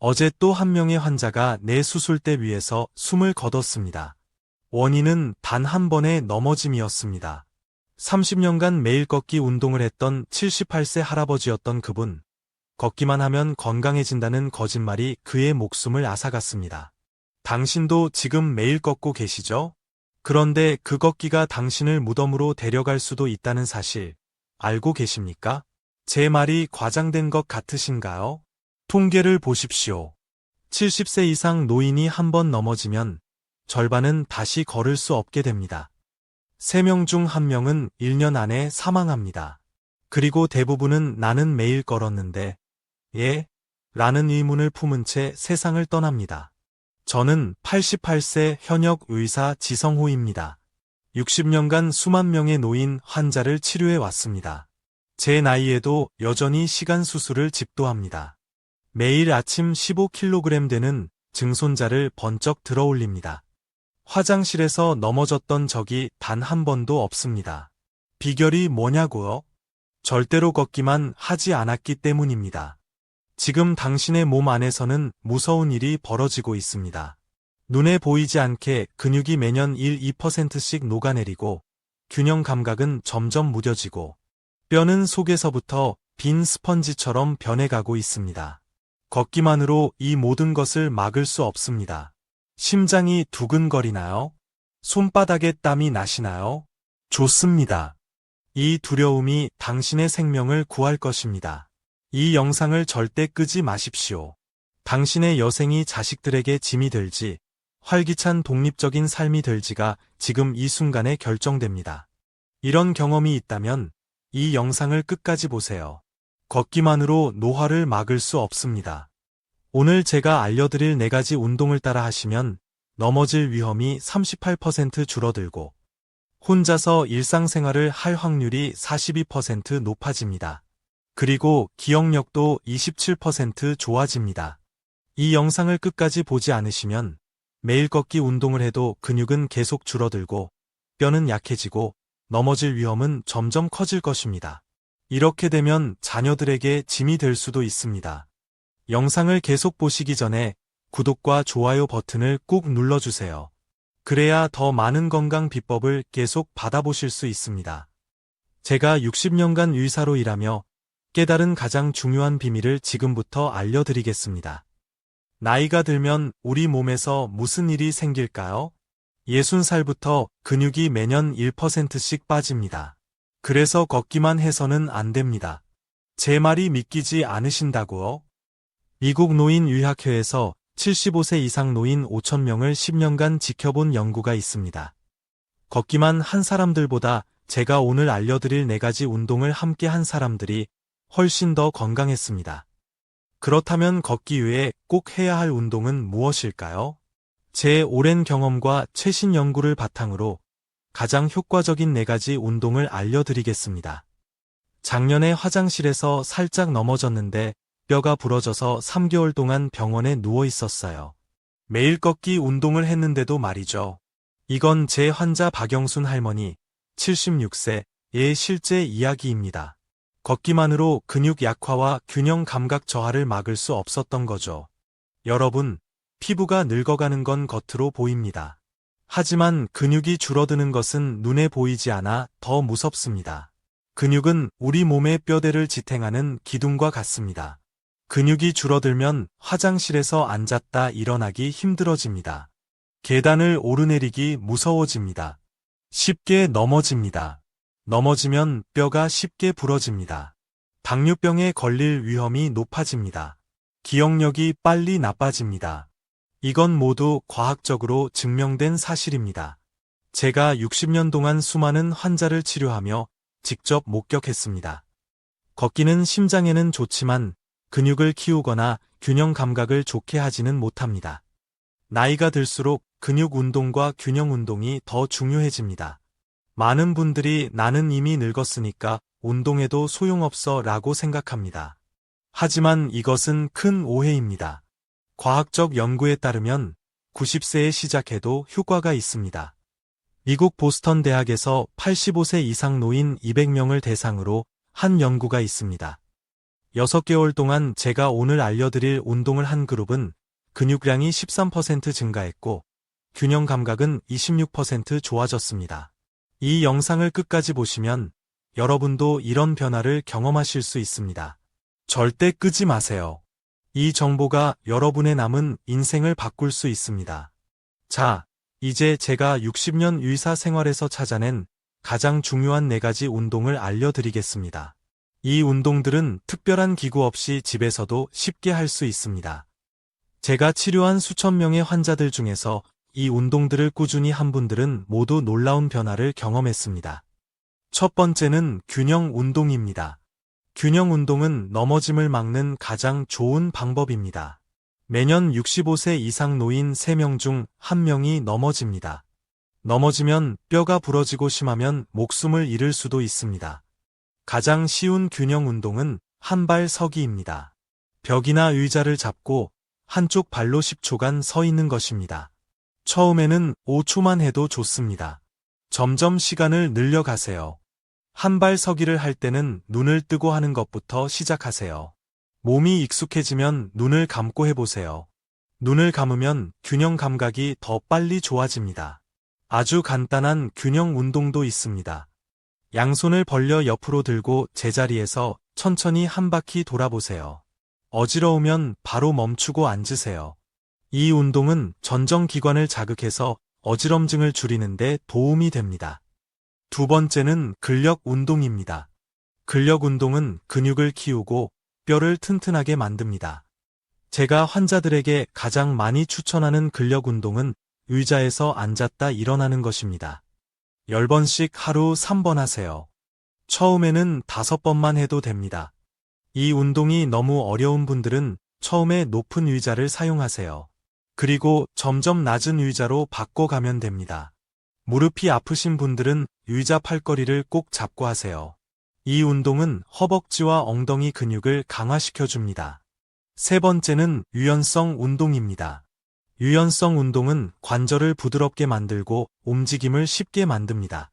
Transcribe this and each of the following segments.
어제 또 한 명의 환자가 내 수술대 위에서 숨을 거뒀습니다. 원인은 단 한 번의 넘어짐이었습니다. 30년간 매일 걷기 운동을 했던 78세 할아버지였던 그분. 걷기만 하면 건강해진다는 거짓말이 그의 목숨을 앗아갔습니다. 당신도 지금 매일 걷고 계시죠? 그런데 그 걷기가 당신을 무덤으로 데려갈 수도 있다는 사실 알고 계십니까? 제 말이 과장된 것 같으신가요? 통계를 보십시오. 70세 이상 노인이 한 번 넘어지면 절반은 다시 걸을 수 없게 됩니다. 3명 중 1명은 1년 안에 사망합니다. 그리고 대부분은 나는 매일 걸었는데, 예? 라는 의문을 품은 채 세상을 떠납니다. 저는 88세 현역 의사 지성호입니다. 60년간 수만 명의 노인 환자를 치료해 왔습니다. 제 나이에도 여전히 시간 수술을 집도합니다. 매일 아침 15kg 되는 증손자를 번쩍 들어 올립니다. 화장실에서 넘어졌던 적이 단 한 번도 없습니다. 비결이 뭐냐고요? 절대로 걷기만 하지 않았기 때문입니다. 지금 당신의 몸 안에서는 무서운 일이 벌어지고 있습니다. 눈에 보이지 않게 근육이 매년 1~2%씩 녹아내리고 균형 감각은 점점 무뎌지고 뼈는 속에서부터 빈 스펀지처럼 변해가고 있습니다. 걷기만으로 이 모든 것을 막을 수 없습니다. 심장이 두근거리나요? 손바닥에 땀이 나시나요? 좋습니다. 이 두려움이 당신의 생명을 구할 것입니다. 이 영상을 절대 끄지 마십시오. 당신의 여생이 자식들에게 짐이 될지, 활기찬 독립적인 삶이 될지가 지금 이 순간에 결정됩니다. 이런 경험이 있다면 이 영상을 끝까지 보세요. 걷기만으로 노화를 막을 수 없습니다. 오늘 제가 알려드릴 4가지 운동을 따라 하시면 넘어질 위험이 38% 줄어들고 혼자서 일상생활을 할 확률이 42% 높아집니다. 그리고 기억력도 27% 좋아집니다. 이 영상을 끝까지 보지 않으시면 매일 걷기 운동을 해도 근육은 계속 줄어들고 뼈는 약해지고 넘어질 위험은 점점 커질 것입니다. 이렇게 되면 자녀들에게 짐이 될 수도 있습니다. 영상을 계속 보시기 전에 구독과 좋아요 버튼을 꾹 눌러주세요. 그래야 더 많은 건강 비법을 계속 받아보실 수 있습니다. 제가 60년간 의사로 일하며 깨달은 가장 중요한 비밀을 지금부터 알려드리겠습니다. 나이가 들면 우리 몸에서 무슨 일이 생길까요? 60살부터 근육이 매년 1%씩 빠집니다. 그래서 걷기만 해서는 안 됩니다. 제 말이 믿기지 않으신다고요? 미국 노인의학회에서 75세 이상 노인 5,000명을 10년간 지켜본 연구가 있습니다. 걷기만 한 사람들보다 제가 오늘 알려드릴 4가지 운동을 함께 한 사람들이 훨씬 더 건강했습니다. 그렇다면 걷기 외에 꼭 해야 할 운동은 무엇일까요? 제 오랜 경험과 최신 연구를 바탕으로 가장 효과적인 4가지 운동을 알려드리겠습니다. 작년에 화장실에서 살짝 넘어졌는데 뼈가 부러져서 3개월 동안 병원에 누워 있었어요. 매일 걷기 운동을 했는데도 말이죠. 이건 제 환자 박영순 할머니 76세의 실제 이야기입니다. 걷기만으로 근육 약화와 균형 감각 저하를 막을 수 없었던 거죠. 여러분, 피부가 늙어가는 건 겉으로 보입니다. 하지만 근육이 줄어드는 것은 눈에 보이지 않아 더 무섭습니다. 근육은 우리 몸의 뼈대를 지탱하는 기둥과 같습니다. 근육이 줄어들면 화장실에서 앉았다 일어나기 힘들어집니다. 계단을 오르내리기 무서워집니다. 쉽게 넘어집니다. 넘어지면 뼈가 쉽게 부러집니다. 당뇨병에 걸릴 위험이 높아집니다. 기억력이 빨리 나빠집니다. 이건 모두 과학적으로 증명된 사실입니다. 제가 60년 동안 수많은 환자를 치료하며 직접 목격했습니다. 걷기는 심장에는 좋지만 근육을 키우거나 균형 감각을 좋게 하지는 못합니다. 나이가 들수록 근육 운동과 균형 운동이 더 중요해집니다. 많은 분들이 나는 이미 늙었으니까 운동해도 소용없어 라고 생각합니다. 하지만 이것은 큰 오해입니다. 과학적 연구에 따르면 90세에 시작해도 효과가 있습니다. 미국 보스턴 대학에서 85세 이상 노인 200명을 대상으로 한 연구가 있습니다. 6개월 동안 제가 오늘 알려드릴 운동을 한 그룹은 근육량이 13% 증가했고 균형 감각은 26% 좋아졌습니다. 이 영상을 끝까지 보시면 여러분도 이런 변화를 경험하실 수 있습니다. 절대 끄지 마세요. 이 정보가 여러분의 남은 인생을 바꿀 수 있습니다. 자, 이제 제가 60년 의사 생활에서 찾아낸 가장 중요한 4가지 운동을 알려드리겠습니다. 이 운동들은 특별한 기구 없이 집에서도 쉽게 할 수 있습니다. 제가 치료한 수천 명의 환자들 중에서 이 운동들을 꾸준히 한 분들은 모두 놀라운 변화를 경험했습니다. 첫 번째는 균형 운동입니다. 균형 운동은 넘어짐을 막는 가장 좋은 방법입니다. 매년 65세 이상 노인 3명 중 1명이 넘어집니다. 넘어지면 뼈가 부러지고 심하면 목숨을 잃을 수도 있습니다. 가장 쉬운 균형 운동은 한발 서기입니다. 벽이나 의자를 잡고 한쪽 발로 10초간 서 있는 것입니다. 처음에는 5초만 해도 좋습니다. 점점 시간을 늘려가세요. 한발 서기를 할 때는 눈을 뜨고 하는 것부터 시작하세요. 몸이 익숙해지면 눈을 감고 해보세요. 눈을 감으면 균형 감각이 더 빨리 좋아집니다. 아주 간단한 균형 운동도 있습니다. 양손을 벌려 옆으로 들고 제자리에서 천천히 한 바퀴 돌아보세요. 어지러우면 바로 멈추고 앉으세요. 이 운동은 전정기관을 자극해서 어지럼증을 줄이는데 도움이 됩니다. 두 번째는 근력 운동입니다. 근력 운동은 근육을 키우고 뼈를 튼튼하게 만듭니다. 제가 환자들에게 가장 많이 추천하는 근력 운동은 의자에서 앉았다 일어나는 것입니다. 10번씩 하루 3번 하세요. 처음에는 5번만 해도 됩니다. 이 운동이 너무 어려운 분들은 처음에 높은 의자를 사용하세요. 그리고 점점 낮은 의자로 바꿔가면 됩니다. 무릎이 아프신 분들은 의자 팔걸이를 꼭 잡고 하세요. 이 운동은 허벅지와 엉덩이 근육을 강화시켜줍니다. 세 번째는 유연성 운동입니다. 유연성 운동은 관절을 부드럽게 만들고 움직임을 쉽게 만듭니다.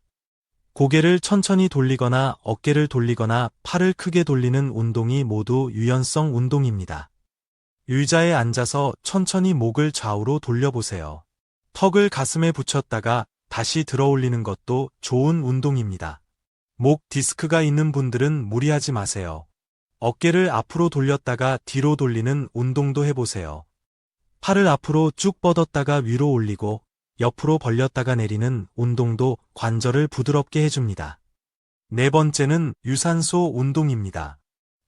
고개를 천천히 돌리거나 어깨를 돌리거나 팔을 크게 돌리는 운동이 모두 유연성 운동입니다. 의자에 앉아서 천천히 목을 좌우로 돌려보세요. 턱을 가슴에 붙였다가 다시 들어 올리는 것도 좋은 운동입니다. 목 디스크가 있는 분들은 무리하지 마세요. 어깨를 앞으로 돌렸다가 뒤로 돌리는 운동도 해보세요. 팔을 앞으로 쭉 뻗었다가 위로 올리고 옆으로 벌렸다가 내리는 운동도 관절을 부드럽게 해줍니다. 네 번째는 유산소 운동입니다.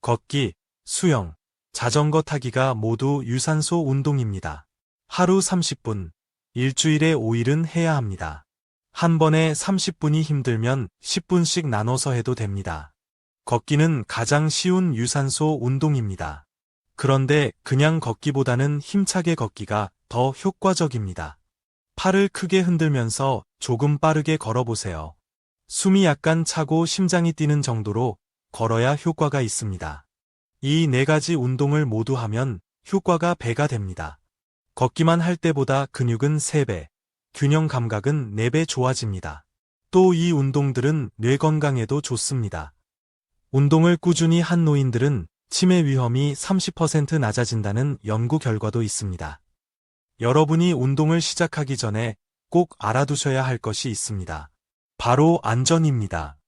걷기, 수영, 자전거 타기가 모두 유산소 운동입니다. 하루 30분, 일주일에 5일은 해야 합니다. 한 번에 30분이 힘들면 10분씩 나눠서 해도 됩니다. 걷기는 가장 쉬운 유산소 운동입니다. 그런데 그냥 걷기보다는 힘차게 걷기가 더 효과적입니다. 팔을 크게 흔들면서 조금 빠르게 걸어보세요. 숨이 약간 차고 심장이 뛰는 정도로 걸어야 효과가 있습니다. 이 4가지 운동을 모두 하면 효과가 배가 됩니다. 걷기만 할 때보다 근육은 3배, 균형 감각은 4배 좋아집니다. 또 이 운동들은 뇌 건강에도 좋습니다. 운동을 꾸준히 한 노인들은 치매 위험이 30% 낮아진다는 연구 결과도 있습니다. 여러분이 운동을 시작하기 전에 꼭 알아두셔야 할 것이 있습니다. 바로 안전입니다.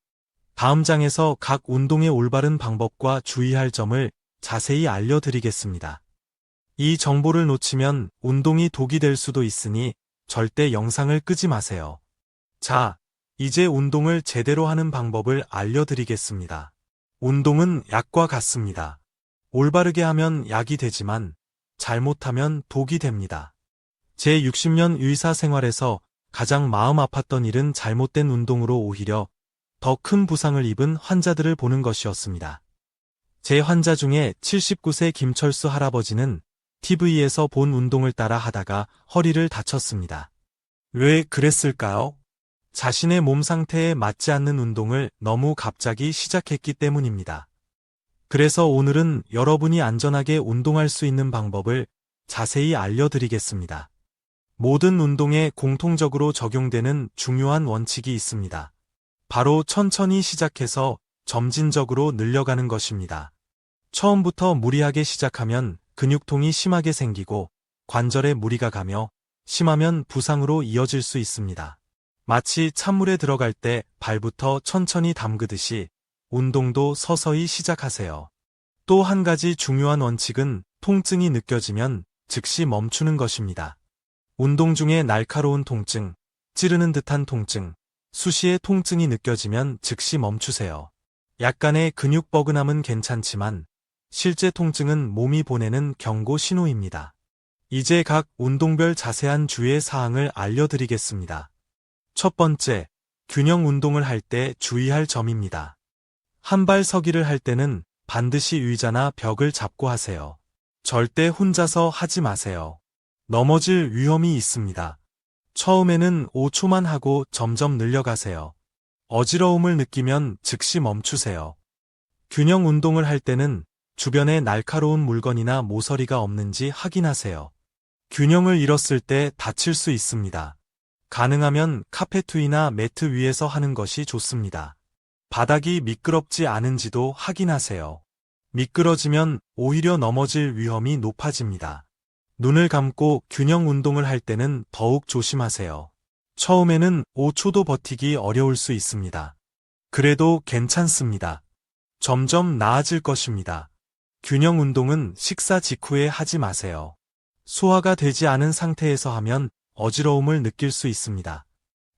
다음 장에서 각 운동의 올바른 방법과 주의할 점을 자세히 알려드리겠습니다. 이 정보를 놓치면 운동이 독이 될 수도 있으니 절대 영상을 끄지 마세요. 자, 이제 운동을 제대로 하는 방법을 알려드리겠습니다. 운동은 약과 같습니다. 올바르게 하면 약이 되지만 잘못하면 독이 됩니다. 제 60년 의사 생활에서 가장 마음 아팠던 일은 잘못된 운동으로 오히려 더 큰 부상을 입은 환자들을 보는 것이었습니다. 제 환자 중에 79세 김철수 할아버지는 TV에서 본 운동을 따라 하다가 허리를 다쳤습니다. 왜 그랬을까요? 자신의 몸 상태에 맞지 않는 운동을 너무 갑자기 시작했기 때문입니다. 그래서 오늘은 여러분이 안전하게 운동할 수 있는 방법을 자세히 알려드리겠습니다. 모든 운동에 공통적으로 적용되는 중요한 원칙이 있습니다. 바로 천천히 시작해서 점진적으로 늘려가는 것입니다. 처음부터 무리하게 시작하면 근육통이 심하게 생기고 관절에 무리가 가며 심하면 부상으로 이어질 수 있습니다. 마치 찬물에 들어갈 때 발부터 천천히 담그듯이 운동도 서서히 시작하세요. 또 한 가지 중요한 원칙은 통증이 느껴지면 즉시 멈추는 것입니다. 운동 중에 날카로운 통증, 찌르는 듯한 통증, 수시에 통증이 느껴지면 즉시 멈추세요. 약간의 근육 뻐근함은 괜찮지만 실제 통증은 몸이 보내는 경고 신호입니다. 이제 각 운동별 자세한 주의 사항을 알려드리겠습니다. 첫 번째, 균형 운동을 할 때 주의할 점입니다. 한발 서기를 할 때는 반드시 의자나 벽을 잡고 하세요. 절대 혼자서 하지 마세요. 넘어질 위험이 있습니다. 처음에는 5초만 하고 점점 늘려가세요. 어지러움을 느끼면 즉시 멈추세요. 균형 운동을 할 때는 주변에 날카로운 물건이나 모서리가 없는지 확인하세요. 균형을 잃었을 때 다칠 수 있습니다. 가능하면 카페트 위나 매트 위에서 하는 것이 좋습니다. 바닥이 미끄럽지 않은지도 확인하세요. 미끄러지면 오히려 넘어질 위험이 높아집니다. 눈을 감고 균형 운동을 할 때는 더욱 조심하세요. 처음에는 5초도 버티기 어려울 수 있습니다. 그래도 괜찮습니다. 점점 나아질 것입니다. 균형 운동은 식사 직후에 하지 마세요. 소화가 되지 않은 상태에서 하면 어지러움을 느낄 수 있습니다.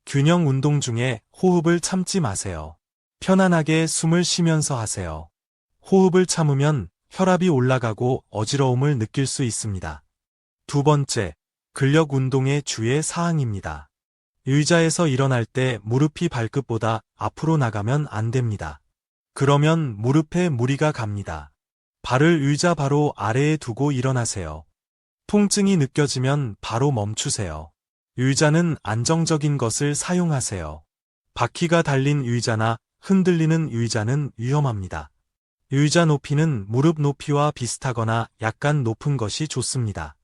균형 운동 중에 호흡을 참지 마세요. 편안하게 숨을 쉬면서 하세요. 호흡을 참으면 혈압이 올라가고 어지러움을 느낄 수 있습니다. 두 번째, 근력 운동의 주의 사항입니다. 의자에서 일어날 때 무릎이 발끝보다 앞으로 나가면 안 됩니다. 그러면 무릎에 무리가 갑니다. 발을 의자 바로 아래에 두고 일어나세요. 통증이 느껴지면 바로 멈추세요. 의자는 안정적인 것을 사용하세요. 바퀴가 달린 의자나 흔들리는 의자는 위험합니다. 의자 높이는 무릎 높이와 비슷하거나 약간 높은 것이 좋습니다.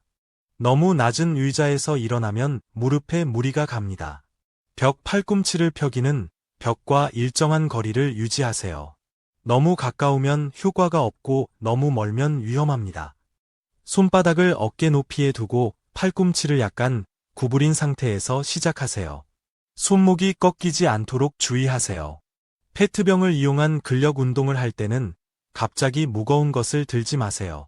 너무 낮은 의자에서 일어나면 무릎에 무리가 갑니다. 벽 팔꿈치를 펴기는 벽과 일정한 거리를 유지하세요. 너무 가까우면 효과가 없고 너무 멀면 위험합니다. 손바닥을 어깨 높이에 두고 팔꿈치를 약간 구부린 상태에서 시작하세요. 손목이 꺾이지 않도록 주의하세요. 페트병을 이용한 근력 운동을 할 때는 갑자기 무거운 것을 들지 마세요.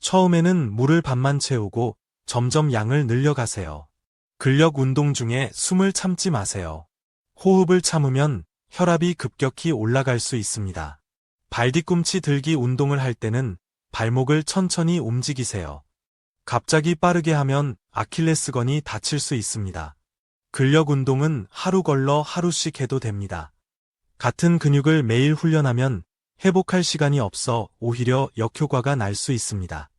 처음에는 물을 반만 채우고 점점 양을 늘려가세요. 근력 운동 중에 숨을 참지 마세요. 호흡을 참으면 혈압이 급격히 올라갈 수 있습니다. 발뒤꿈치 들기 운동을 할 때는 발목을 천천히 움직이세요. 갑자기 빠르게 하면 아킬레스건이 다칠 수 있습니다. 근력 운동은 하루 걸러 하루씩 해도 됩니다. 같은 근육을 매일 훈련하면 회복할 시간이 없어 오히려 역효과가 날 수 있습니다.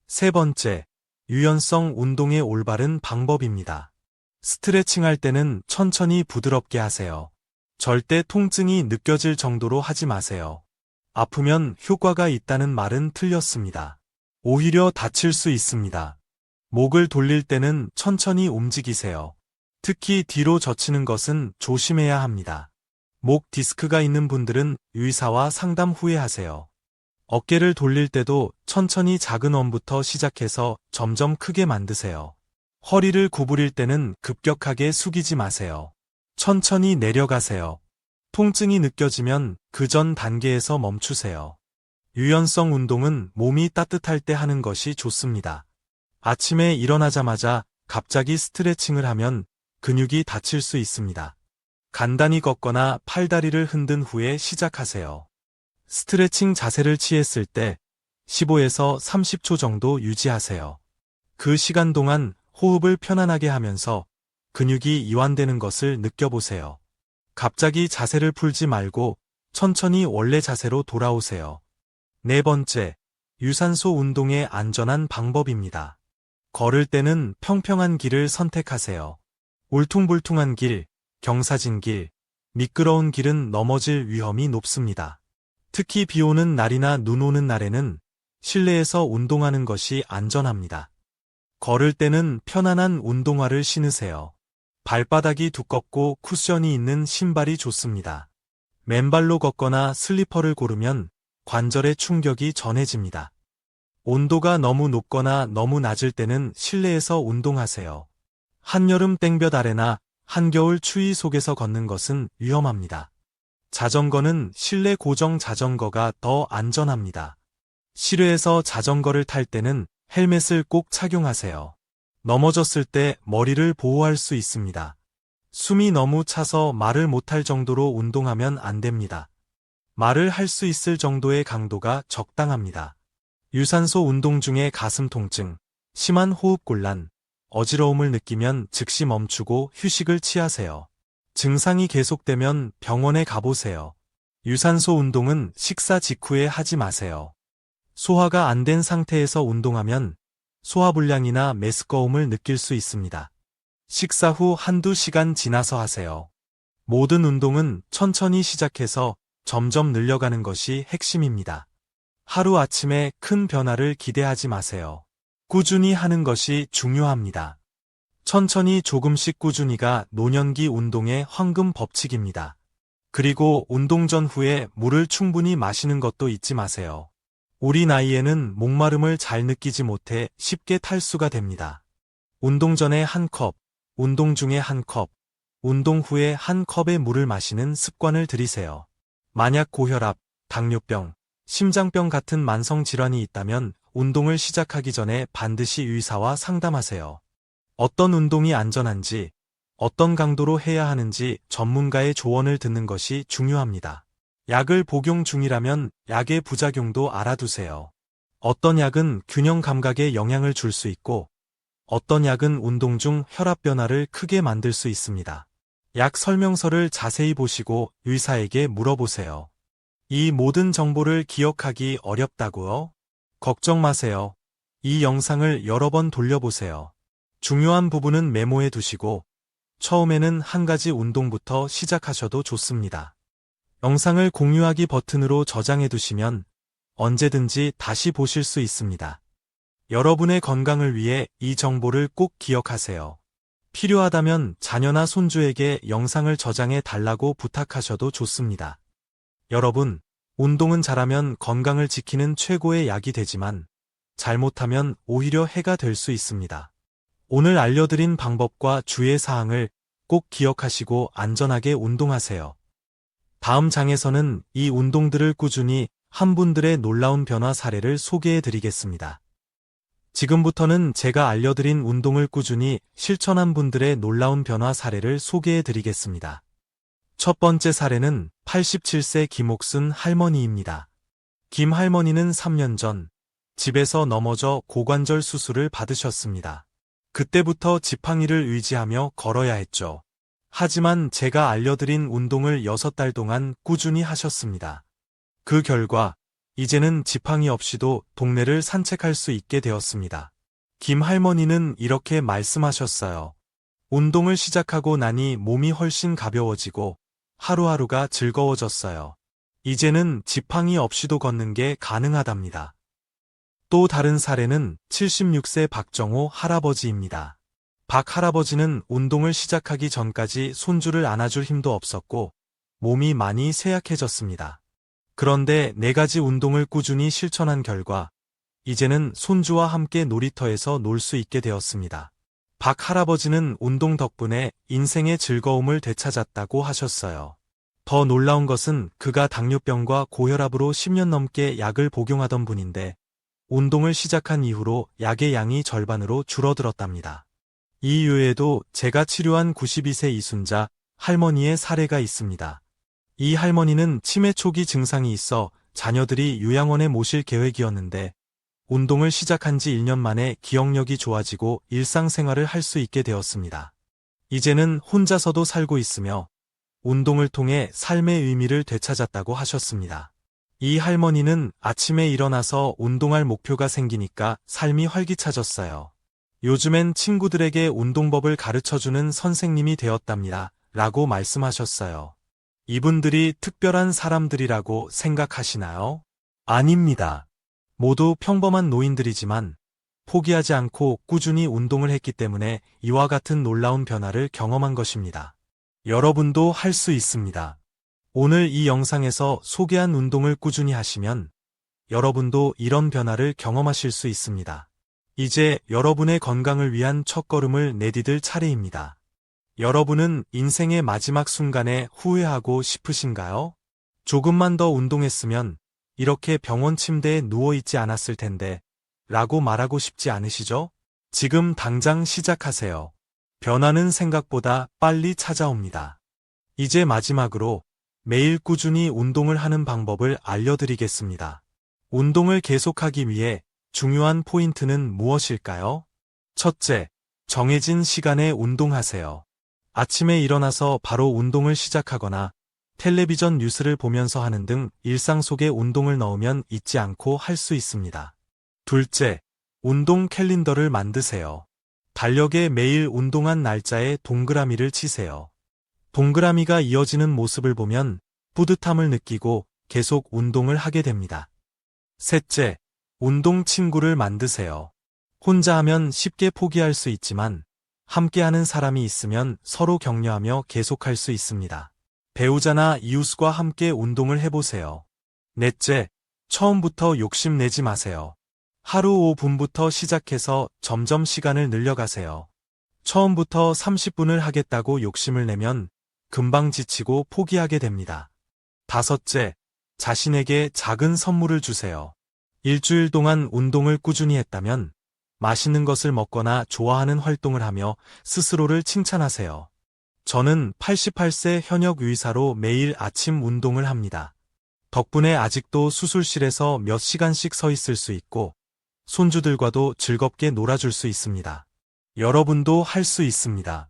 세 번째, 유연성 운동의 올바른 방법입니다. 스트레칭 할 때는 천천히 부드럽게 하세요. 절대 통증이 느껴질 정도로 하지 마세요. 아프면 효과가 있다는 말은 틀렸습니다. 오히려 다칠 수 있습니다. 목을 돌릴 때는 천천히 움직이세요. 특히 뒤로 젖히는 것은 조심해야 합니다. 목 디스크가 있는 분들은 의사와 상담 후에 하세요. 어깨를 돌릴 때도 천천히 작은 원부터 시작해서 점점 크게 만드세요. 허리를 구부릴 때는 급격하게 숙이지 마세요. 천천히 내려가세요. 통증이 느껴지면 그 전 단계에서 멈추세요. 유연성 운동은 몸이 따뜻할 때 하는 것이 좋습니다. 아침에 일어나자마자 갑자기 스트레칭을 하면 근육이 다칠 수 있습니다. 간단히 걷거나 팔다리를 흔든 후에 시작하세요. 스트레칭 자세를 취했을 때 15에서 30초 정도 유지하세요. 그 시간 동안 호흡을 편안하게 하면서 근육이 이완되는 것을 느껴보세요. 갑자기 자세를 풀지 말고 천천히 원래 자세로 돌아오세요. 네 번째, 유산소 운동의 안전한 방법입니다. 걸을 때는 평평한 길을 선택하세요. 울퉁불퉁한 길, 경사진 길, 미끄러운 길은 넘어질 위험이 높습니다. 특히 비 오는 날이나 눈 오는 날에는 실내에서 운동하는 것이 안전합니다. 걸을 때는 편안한 운동화를 신으세요. 발바닥이 두껍고 쿠션이 있는 신발이 좋습니다. 맨발로 걷거나 슬리퍼를 고르면 관절의 충격이 전해집니다. 온도가 너무 높거나 너무 낮을 때는 실내에서 운동하세요. 한여름 땡볕 아래나 한겨울 추위 속에서 걷는 것은 위험합니다. 자전거는 실내 고정 자전거가 더 안전합니다. 실외에서 자전거를 탈 때는 헬멧을 꼭 착용하세요. 넘어졌을 때 머리를 보호할 수 있습니다. 숨이 너무 차서 말을 못할 정도로 운동하면 안 됩니다. 말을 할 수 있을 정도의 강도가 적당합니다. 유산소 운동 중에 가슴 통증, 심한 호흡곤란, 어지러움을 느끼면 즉시 멈추고 휴식을 취하세요. 증상이 계속되면 병원에 가보세요. 유산소 운동은 식사 직후에 하지 마세요. 소화가 안 된 상태에서 운동하면 소화불량이나 메스꺼움을 느낄 수 있습니다. 식사 후 한두 시간 지나서 하세요. 모든 운동은 천천히 시작해서 점점 늘려가는 것이 핵심입니다. 하루아침에 큰 변화를 기대하지 마세요. 꾸준히 하는 것이 중요합니다. 천천히 조금씩 꾸준히가 노년기 운동의 황금 법칙입니다. 그리고 운동 전후에 물을 충분히 마시는 것도 잊지 마세요. 우리 나이에는 목마름을 잘 느끼지 못해 쉽게 탈수가 됩니다. 운동 전에 한 컵, 운동 중에 한 컵, 운동 후에 한 컵의 물을 마시는 습관을 들이세요. 만약 고혈압, 당뇨병, 심장병 같은 만성 질환이 있다면 운동을 시작하기 전에 반드시 의사와 상담하세요. 어떤 운동이 안전한지, 어떤 강도로 해야 하는지 전문가의 조언을 듣는 것이 중요합니다. 약을 복용 중이라면 약의 부작용도 알아두세요. 어떤 약은 균형 감각에 영향을 줄 수 있고, 어떤 약은 운동 중 혈압 변화를 크게 만들 수 있습니다. 약 설명서를 자세히 보시고 의사에게 물어보세요. 이 모든 정보를 기억하기 어렵다고요? 걱정 마세요. 이 영상을 여러 번 돌려보세요. 중요한 부분은 메모해 두시고, 처음에는 한 가지 운동부터 시작하셔도 좋습니다. 영상을 공유하기 버튼으로 저장해 두시면 언제든지 다시 보실 수 있습니다. 여러분의 건강을 위해 이 정보를 꼭 기억하세요. 필요하다면 자녀나 손주에게 영상을 저장해 달라고 부탁하셔도 좋습니다. 여러분, 운동은 잘하면 건강을 지키는 최고의 약이 되지만 잘못하면 오히려 해가 될 수 있습니다. 오늘 알려드린 방법과 주의 사항을 꼭 기억하시고 안전하게 운동하세요. 다음 장에서는 이 운동들을 꾸준히 한 분들의 놀라운 변화 사례를 소개해 드리겠습니다. 지금부터는 제가 알려드린 운동을 꾸준히 실천한 분들의 놀라운 변화 사례를 소개해 드리겠습니다. 첫 번째 사례는 87세 김옥순 할머니입니다. 김 할머니는 3년 전 집에서 넘어져 고관절 수술을 받으셨습니다. 그때부터 지팡이를 의지하며 걸어야 했죠. 하지만 제가 알려드린 운동을 6달 동안 꾸준히 하셨습니다. 그 결과 이제는 지팡이 없이도 동네를 산책할 수 있게 되었습니다. 김 할머니는 이렇게 말씀하셨어요. 운동을 시작하고 나니 몸이 훨씬 가벼워지고 하루하루가 즐거워졌어요. 이제는 지팡이 없이도 걷는 게 가능하답니다. 또 다른 사례는 76세 박정호 할아버지입니다. 박 할아버지는 운동을 시작하기 전까지 손주를 안아줄 힘도 없었고 몸이 많이 쇠약해졌습니다. 그런데 4가지 운동을 꾸준히 실천한 결과 이제는 손주와 함께 놀이터에서 놀 수 있게 되었습니다. 박 할아버지는 운동 덕분에 인생의 즐거움을 되찾았다고 하셨어요. 더 놀라운 것은 그가 당뇨병과 고혈압으로 10년 넘게 약을 복용하던 분인데 운동을 시작한 이후로 약의 양이 절반으로 줄어들었답니다. 이 이외에도 제가 치료한 92세 이순자 할머니의 사례가 있습니다. 이 할머니는 치매 초기 증상이 있어 자녀들이 요양원에 모실 계획이었는데 운동을 시작한 지 1년 만에 기억력이 좋아지고 일상생활을 할 수 있게 되었습니다. 이제는 혼자서도 살고 있으며 운동을 통해 삶의 의미를 되찾았다고 하셨습니다. 이 할머니는 아침에 일어나서 운동할 목표가 생기니까 삶이 활기차졌어요. 요즘엔 친구들에게 운동법을 가르쳐주는 선생님이 되었답니다. 라고 말씀하셨어요. 이분들이 특별한 사람들이라고 생각하시나요? 아닙니다. 모두 평범한 노인들이지만 포기하지 않고 꾸준히 운동을 했기 때문에 이와 같은 놀라운 변화를 경험한 것입니다. 여러분도 할 수 있습니다. 오늘 이 영상에서 소개한 운동을 꾸준히 하시면 여러분도 이런 변화를 경험하실 수 있습니다. 이제 여러분의 건강을 위한 첫걸음을 내디딜 차례입니다. 여러분은 인생의 마지막 순간에 후회하고 싶으신가요? 조금만 더 운동했으면 이렇게 병원 침대에 누워있지 않았을 텐데 라고 말하고 싶지 않으시죠? 지금 당장 시작하세요. 변화는 생각보다 빨리 찾아옵니다. 이제 마지막으로 매일 꾸준히 운동을 하는 방법을 알려드리겠습니다. 운동을 계속하기 위해 중요한 포인트는 무엇일까요? 첫째, 정해진 시간에 운동하세요. 아침에 일어나서 바로 운동을 시작하거나 텔레비전 뉴스를 보면서 하는 등 일상 속에 운동을 넣으면 잊지 않고 할 수 있습니다. 둘째, 운동 캘린더를 만드세요. 달력에 매일 운동한 날짜에 동그라미를 치세요. 동그라미가 이어지는 모습을 보면 뿌듯함을 느끼고 계속 운동을 하게 됩니다. 셋째, 운동 친구를 만드세요. 혼자 하면 쉽게 포기할 수 있지만 함께하는 사람이 있으면 서로 격려하며 계속할 수 있습니다. 배우자나 이웃과 함께 운동을 해보세요. 넷째, 처음부터 욕심내지 마세요. 하루 5분부터 시작해서 점점 시간을 늘려가세요. 처음부터 30분을 하겠다고 욕심을 내면 금방 지치고 포기하게 됩니다. 다섯째, 자신에게 작은 선물을 주세요. 일주일 동안 운동을 꾸준히 했다면 맛있는 것을 먹거나 좋아하는 활동을 하며 스스로를 칭찬하세요. 저는 88세 현역 의사로 매일 아침 운동을 합니다. 덕분에 아직도 수술실에서 몇 시간씩 서 있을 수 있고 손주들과도 즐겁게 놀아줄 수 있습니다. 여러분도 할 수 있습니다.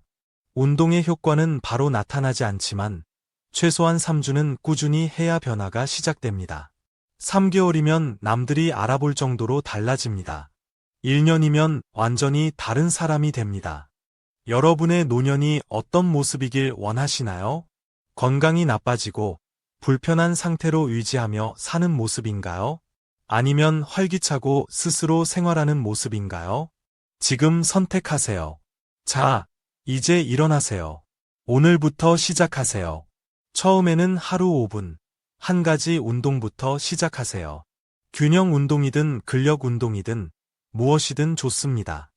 운동의 효과는 바로 나타나지 않지만 최소한 3주는 꾸준히 해야 변화가 시작됩니다. 3개월이면 남들이 알아볼 정도로 달라집니다. 1년이면 완전히 다른 사람이 됩니다. 여러분의 노년이 어떤 모습이길 원하시나요? 건강이 나빠지고 불편한 상태로 유지하며 사는 모습인가요? 아니면 활기차고 스스로 생활하는 모습인가요? 지금 선택하세요. 자, 이제 일어나세요. 오늘부터 시작하세요. 처음에는 하루 5분, 한 가지 운동부터 시작하세요. 균형 운동이든 근력 운동이든 무엇이든 좋습니다.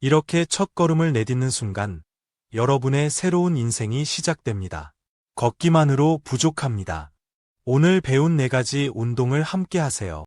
이렇게 첫걸음을 내딛는 순간 여러분의 새로운 인생이 시작됩니다. 걷기만으로 부족합니다. 오늘 배운 4가지 운동을 함께 하세요.